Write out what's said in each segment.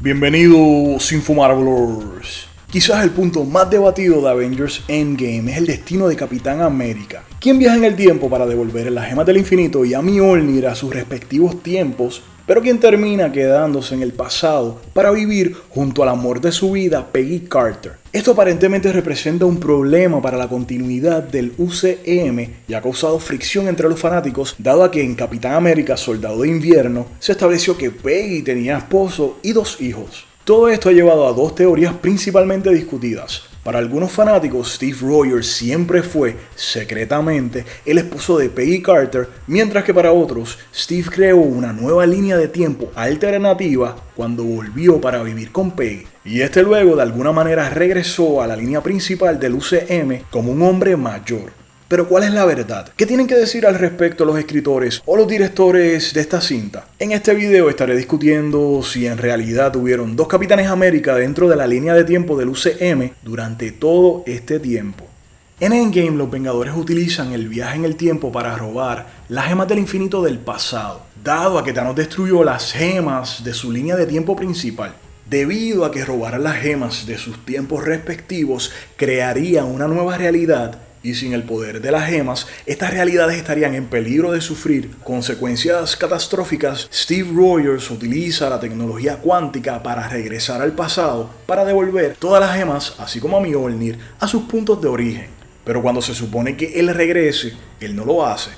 Bienvenidos Infomarblers. Quizás el punto más debatido de Avengers Endgame es el destino de Capitán América, quien viaja en el tiempo para devolver las gemas del infinito y a Mjolnir a sus respectivos tiempos, pero quien termina quedándose en el pasado para vivir junto al amor de su vida, Peggy Carter. Esto aparentemente representa un problema para la continuidad del UCM y ha causado fricción entre los fanáticos, dado a que en Capitán América Soldado de Invierno se estableció que Peggy tenía esposo y 2 hijos. Todo esto ha llevado a 2 teorías principalmente discutidas. Para algunos fanáticos, Steve Rogers siempre fue, secretamente, el esposo de Peggy Carter, mientras que para otros, Steve creó una nueva línea de tiempo alternativa cuando volvió para vivir con Peggy. Y este luego de alguna manera regresó a la línea principal del UCM como un hombre mayor. Pero ¿cuál es la verdad? ¿Qué tienen que decir al respecto los escritores o los directores de esta cinta? En este video estaré discutiendo si en realidad hubieron 2 Capitanes América dentro de la línea de tiempo del UCM durante todo este tiempo. En Endgame los Vengadores utilizan el viaje en el tiempo para robar las gemas del infinito del pasado, dado a que Thanos destruyó las gemas de su línea de tiempo principal. Debido a que robar las gemas de sus tiempos respectivos crearía una nueva realidad, y sin el poder de las gemas, estas realidades estarían en peligro de sufrir consecuencias catastróficas. Steve Rogers utiliza la tecnología cuántica para regresar al pasado, para devolver todas las gemas, así como a Mjolnir, a sus puntos de origen. Pero cuando se supone que él regrese, él no lo hace.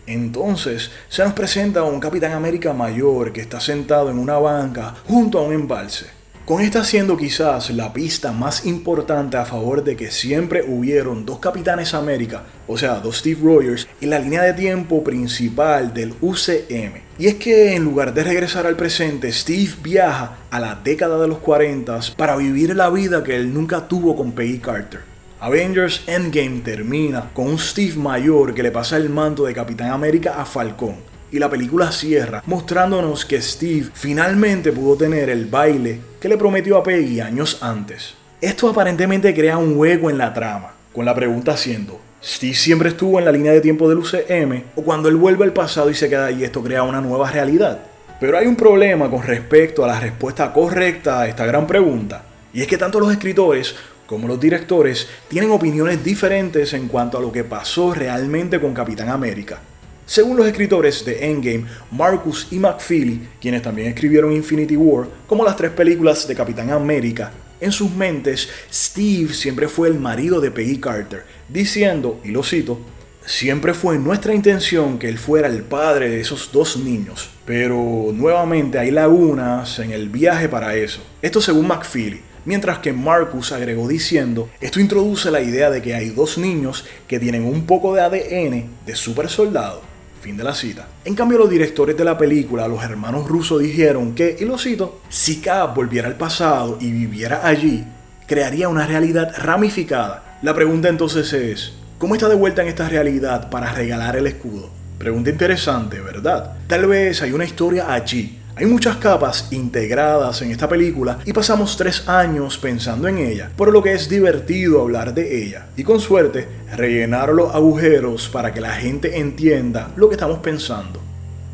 Entonces, se nos presenta un Capitán América mayor que está sentado en una banca junto a un embalse. Con esta siendo quizás la pista más importante a favor de que siempre hubieron 2 Capitanes América, o sea, 2 Steve Rogers, en la línea de tiempo principal del UCM. Y es que en lugar de regresar al presente, Steve viaja a la década de los 40 para vivir la vida que él nunca tuvo con Peggy Carter. Avengers Endgame termina con un Steve mayor que le pasa el manto de Capitán América a Falcón. Y la película cierra mostrándonos que Steve finalmente pudo tener el baile que le prometió a Peggy años antes. Esto aparentemente crea un hueco en la trama, con la pregunta siendo, ¿Steve siempre estuvo en la línea de tiempo del UCM? ¿O cuando él vuelve al pasado y se queda ahí esto crea una nueva realidad? Pero hay un problema con respecto a la respuesta correcta a esta gran pregunta. Y es que tanto los escritores como los directores tienen opiniones diferentes en cuanto a lo que pasó realmente con Capitán América. Según los escritores de Endgame, Marcus y McFeely, quienes también escribieron Infinity War, como las 3 películas de Capitán América, en sus mentes, Steve siempre fue el marido de Peggy Carter, diciendo, y lo cito, «Siempre fue nuestra intención que él fuera el padre de esos 2 niños, pero nuevamente hay lagunas en el viaje para eso». Esto según McFeely. Mientras que Marcus agregó diciendo, esto introduce la idea de que hay 2 niños que tienen un poco de ADN de super soldado. Fin de la cita. En cambio, los directores de la película, los hermanos Russo, dijeron que, y lo cito, si Cap volviera al pasado y viviera allí, crearía una realidad ramificada. La pregunta entonces es, ¿cómo está de vuelta en esta realidad para regalar el escudo? Pregunta interesante, ¿verdad? Tal vez hay una historia allí. Hay muchas capas integradas en esta película y pasamos 3 años pensando en ella, por lo que es divertido hablar de ella y con suerte rellenar los agujeros para que la gente entienda lo que estamos pensando.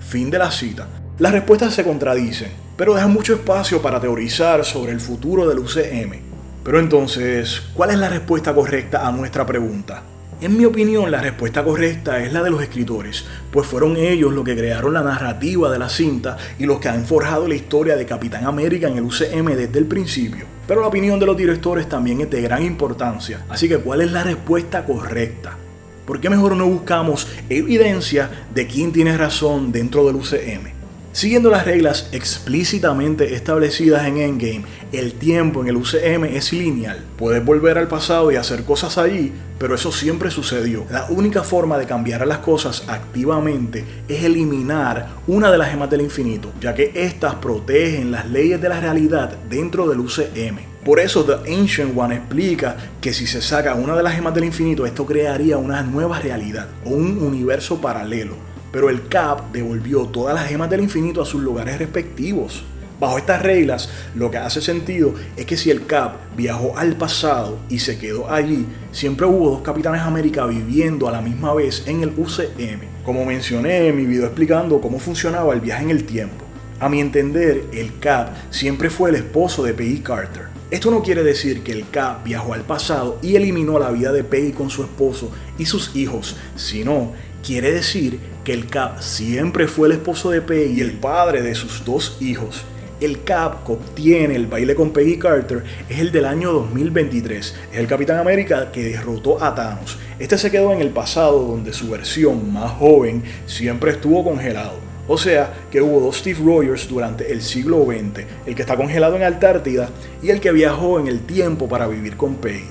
Fin de la cita. Las respuestas se contradicen, pero dejan mucho espacio para teorizar sobre el futuro del UCM. Pero entonces, ¿cuál es la respuesta correcta a nuestra pregunta? En mi opinión, la respuesta correcta es la de los escritores, pues fueron ellos los que crearon la narrativa de la cinta y los que han forjado la historia de Capitán América en el UCM desde el principio. Pero la opinión de los directores también es de gran importancia, así que ¿cuál es la respuesta correcta? ¿Por qué mejor no buscamos evidencia de quién tiene razón dentro del UCM? Siguiendo las reglas explícitamente establecidas en Endgame, el tiempo en el UCM es lineal. Puedes volver al pasado y hacer cosas allí, pero eso siempre sucedió. La única forma de cambiar las cosas activamente es eliminar una de las gemas del infinito, ya que estas protegen las leyes de la realidad dentro del UCM. Por eso The Ancient One explica que si se saca una de las gemas del infinito, esto crearía una nueva realidad o un universo paralelo. Pero el Cap devolvió todas las gemas del infinito a sus lugares respectivos. Bajo estas reglas, lo que hace sentido es que si el Cap viajó al pasado y se quedó allí, siempre hubo 2 Capitanes América viviendo a la misma vez en el UCM. Como mencioné en mi video explicando cómo funcionaba el viaje en el tiempo. A mi entender, el Cap siempre fue el esposo de Peggy Carter. Esto no quiere decir que el Cap viajó al pasado y eliminó la vida de Peggy con su esposo y sus hijos, sino quiere decir que el Cap siempre fue el esposo de Peggy y el padre de sus dos hijos. El Cap que obtiene el baile con Peggy Carter es el del año 2023. Es el Capitán América que derrotó a Thanos. Este se quedó en el pasado, donde su versión más joven siempre estuvo congelado. O sea, que hubo dos Steve Rogers durante el siglo XX, el que está congelado en Antártida y el que viajó en el tiempo para vivir con Peggy.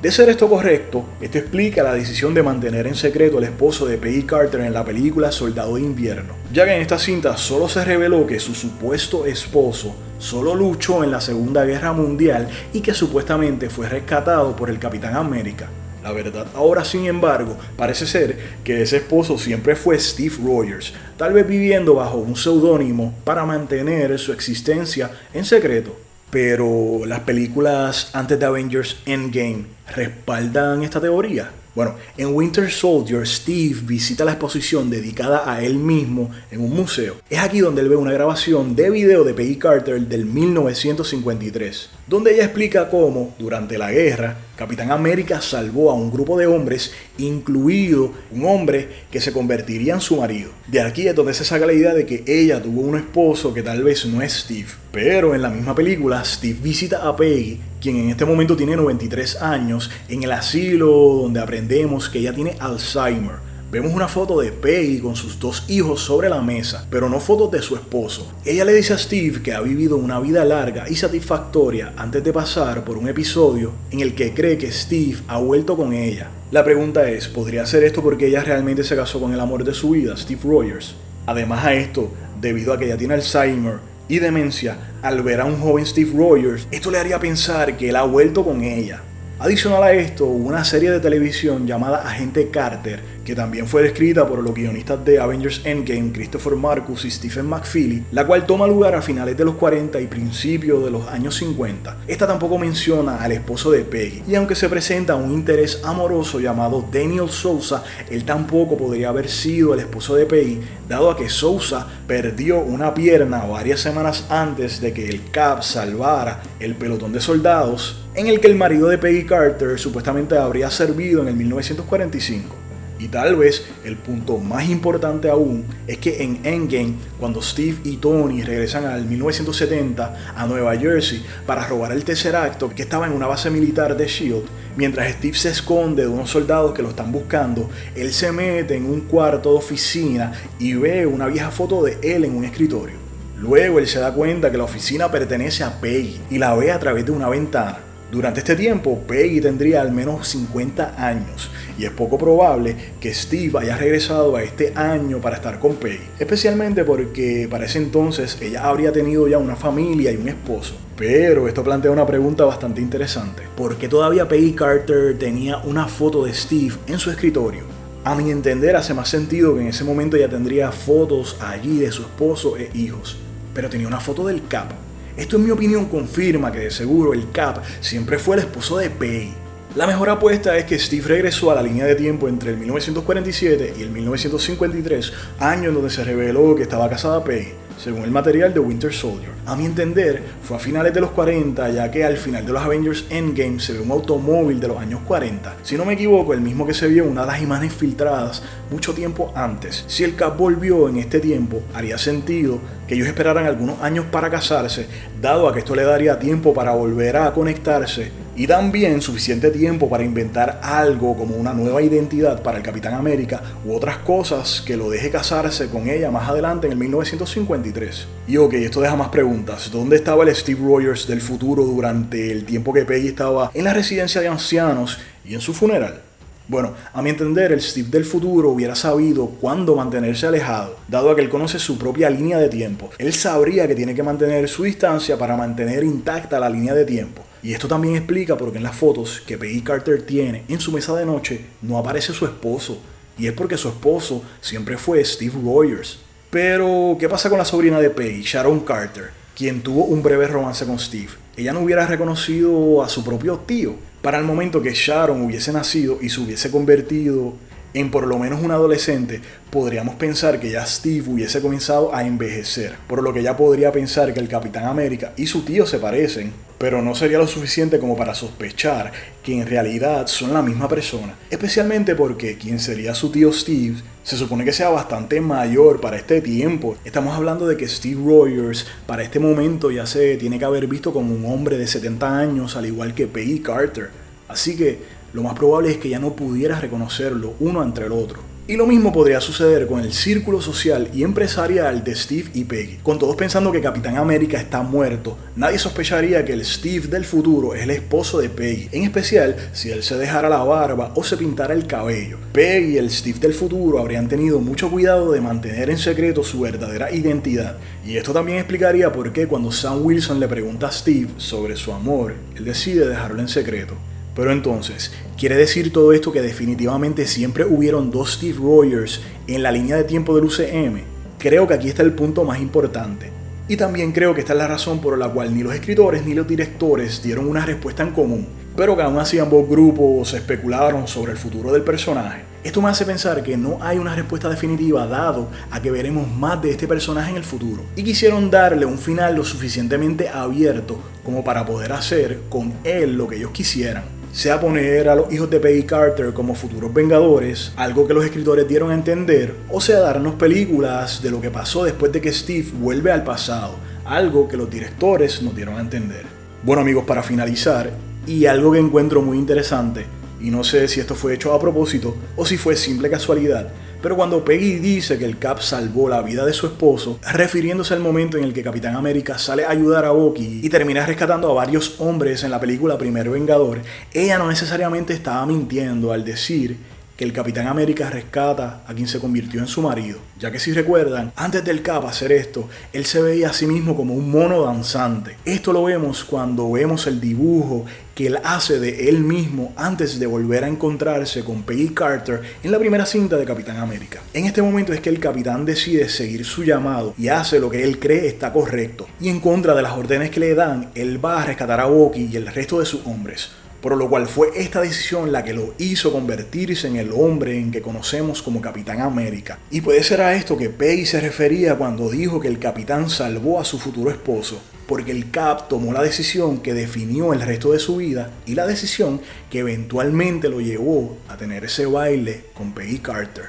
De ser esto correcto, esto explica la decisión de mantener en secreto al esposo de Peggy Carter en la película Soldado de Invierno, ya que en esta cinta solo se reveló que su supuesto esposo solo luchó en la Segunda Guerra Mundial y que supuestamente fue rescatado por el Capitán América. La verdad ahora, sin embargo, parece ser que ese esposo siempre fue Steve Rogers, tal vez viviendo bajo un seudónimo para mantener su existencia en secreto. Pero las películas antes de Avengers Endgame respaldan esta teoría. Bueno, en Winter Soldier, Steve visita la exposición dedicada a él mismo en un museo. Es aquí donde él ve una grabación de video de Peggy Carter del 1953, donde ella explica cómo, durante la guerra, Capitán América salvó a un grupo de hombres, incluido un hombre que se convertiría en su marido. De aquí es donde se saca la idea de que ella tuvo un esposo que tal vez no es Steve. Pero en la misma película, Steve visita a Peggy, quien en este momento tiene 93 años, en el asilo donde aprendemos que ella tiene Alzheimer. Vemos una foto de Peggy con sus dos hijos sobre la mesa, pero no fotos de su esposo. Ella le dice a Steve que ha vivido una vida larga y satisfactoria antes de pasar por un episodio en el que cree que Steve ha vuelto con ella. La pregunta es, ¿podría ser esto porque ella realmente se casó con el amor de su vida, Steve Rogers? Además a esto, debido a que ella tiene Alzheimer y demencia, al ver a un joven Steve Rogers, esto le haría pensar que él ha vuelto con ella. Adicional a esto, hubo una serie de televisión llamada Agente Carter, que también fue escrita por los guionistas de Avengers Endgame, Christopher Marcus y Stephen McFeely, la cual toma lugar a finales de los 40 y principios de los años 50. Esta tampoco menciona al esposo de Peggy, y aunque se presenta un interés amoroso llamado Daniel Sousa, él tampoco podría haber sido el esposo de Peggy, dado a que Sousa perdió una pierna varias semanas antes de que el Cap salvara el pelotón de soldados en el que el marido de Peggy Carter supuestamente habría servido en el 1945. Y tal vez el punto más importante aún es que en Endgame, cuando Steve y Tony regresan al 1970 a Nueva Jersey para robar el Tesseracto que estaba en una base militar de S.H.I.E.L.D., mientras Steve se esconde de unos soldados que lo están buscando, él se mete en un cuarto de oficina y ve una vieja foto de él en un escritorio. Luego él se da cuenta que la oficina pertenece a Peggy y la ve a través de una ventana. Durante este tiempo, Peggy tendría al menos 50 años y es poco probable que Steve haya regresado a este año para estar con Peggy, especialmente porque para ese entonces ella habría tenido ya una familia y un esposo. Pero esto plantea una pregunta bastante interesante. ¿Por qué todavía Peggy Carter tenía una foto de Steve en su escritorio? A mi entender hace más sentido que en ese momento ella tendría fotos allí de su esposo e hijos, pero tenía una foto del Cap. Esto en mi opinión confirma que de seguro el Cap siempre fue el esposo de Peggy. La mejor apuesta es que Steve regresó a la línea de tiempo entre el 1947 y el 1953, año en donde se reveló que estaba casada Peggy, según el material de Winter Soldier. A mi entender, fue a finales de los 40, ya que al final de los Avengers Endgame se ve un automóvil de los años 40. Si no me equivoco, el mismo que se vio en una de las imágenes filtradas mucho tiempo antes. Si el Cap volvió en este tiempo, haría sentido que ellos esperaran algunos años para casarse, dado a que esto le daría tiempo para volver a conectarse y también suficiente tiempo para inventar algo como una nueva identidad para el Capitán América u otras cosas que lo deje casarse con ella más adelante en el 1953. Y ok, esto deja más preguntas. ¿Dónde estaba el Steve Rogers del futuro durante el tiempo que Peggy estaba en la residencia de ancianos y en su funeral? Bueno, a mi entender, el Steve del futuro hubiera sabido cuándo mantenerse alejado, dado a que él conoce su propia línea de tiempo. Él sabría que tiene que mantener su distancia para mantener intacta la línea de tiempo. Y esto también explica por qué en las fotos que Peggy Carter tiene en su mesa de noche no aparece su esposo. Y es porque su esposo siempre fue Steve Rogers. Pero, ¿qué pasa con la sobrina de Peggy, Sharon Carter, quien tuvo un breve romance con Steve? Ella no hubiera reconocido a su propio tío. Para el momento que Sharon hubiese nacido y se hubiese convertido en por lo menos un adolescente, podríamos pensar que ya Steve hubiese comenzado a envejecer, por lo que ya podría pensar que el Capitán América y su tío se parecen, pero no sería lo suficiente como para sospechar que en realidad son la misma persona, especialmente porque quien sería su tío Steve se supone que sea bastante mayor para este tiempo. Estamos hablando de que Steve Rogers para este momento ya se tiene que haber visto como un hombre de 70 años, al igual que Peggy Carter, así que lo más probable es que ya no pudiera reconocerlo uno entre el otro. Y lo mismo podría suceder con el círculo social y empresarial de Steve y Peggy. Con todos pensando que Capitán América está muerto, nadie sospecharía que el Steve del futuro es el esposo de Peggy, en especial si él se dejara la barba o se pintara el cabello. Peggy y el Steve del futuro habrían tenido mucho cuidado de mantener en secreto su verdadera identidad. Y esto también explicaría por qué cuando Sam Wilson le pregunta a Steve sobre su amor, él decide dejarlo en secreto. Pero entonces, ¿quiere decir todo esto que definitivamente siempre hubieron dos Steve Rogers en la línea de tiempo del UCM? Creo que aquí está el punto más importante. Y también creo que esta es la razón por la cual ni los escritores ni los directores dieron una respuesta en común, pero que aún así ambos grupos especularon sobre el futuro del personaje. Esto me hace pensar que no hay una respuesta definitiva dado a que veremos más de este personaje en el futuro, y quisieron darle un final lo suficientemente abierto como para poder hacer con él lo que ellos quisieran. Sea poner a los hijos de Peggy Carter como futuros vengadores, algo que los escritores dieron a entender, o sea darnos películas de lo que pasó después de que Steve vuelve al pasado, algo que los directores nos dieron a entender. Bueno amigos, para finalizar, y algo que encuentro muy interesante, y no sé si esto fue hecho a propósito o si fue simple casualidad, pero cuando Peggy dice que el Cap salvó la vida de su esposo, refiriéndose al momento en el que Capitán América sale a ayudar a Bucky y termina rescatando a varios hombres en la película Primer Vengador, ella no necesariamente estaba mintiendo al decir que el Capitán América rescata a quien se convirtió en su marido, ya que si recuerdan, antes del Cap hacer esto, él se veía a sí mismo como un mono danzante. Esto lo vemos cuando vemos el dibujo que él hace de él mismo antes de volver a encontrarse con Peggy Carter en la primera cinta de Capitán América. En este momento es que el Capitán decide seguir su llamado y hace lo que él cree está correcto, y en contra de las órdenes que le dan, él va a rescatar a Bucky y el resto de sus hombres. Por lo cual fue esta decisión la que lo hizo convertirse en el hombre en que conocemos como Capitán América. Y puede ser a esto que Peggy se refería cuando dijo que el Capitán salvó a su futuro esposo, porque el Cap tomó la decisión que definió el resto de su vida y la decisión que eventualmente lo llevó a tener ese baile con Peggy Carter.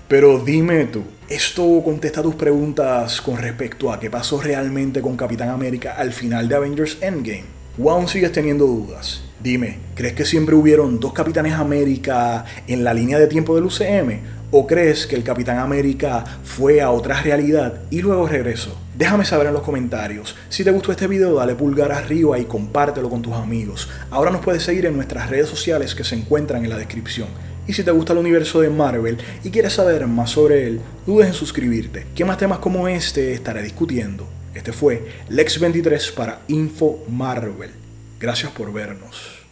Pero dime tú, ¿esto contesta tus preguntas con respecto a qué pasó realmente con Capitán América al final de Avengers Endgame? ¿O aún sigues teniendo dudas? Dime, ¿crees que siempre hubieron dos Capitanes América en la línea de tiempo del UCM? ¿O crees que el Capitán América fue a otra realidad y luego regresó? Déjame saber en los comentarios. Si te gustó este video, dale pulgar arriba y compártelo con tus amigos. Ahora nos puedes seguir en nuestras redes sociales que se encuentran en la descripción. Y si te gusta el universo de Marvel y quieres saber más sobre él, no dudes en suscribirte, que más temas como este estaré discutiendo. Este fue Lex23 para Info Marvel. Gracias por vernos.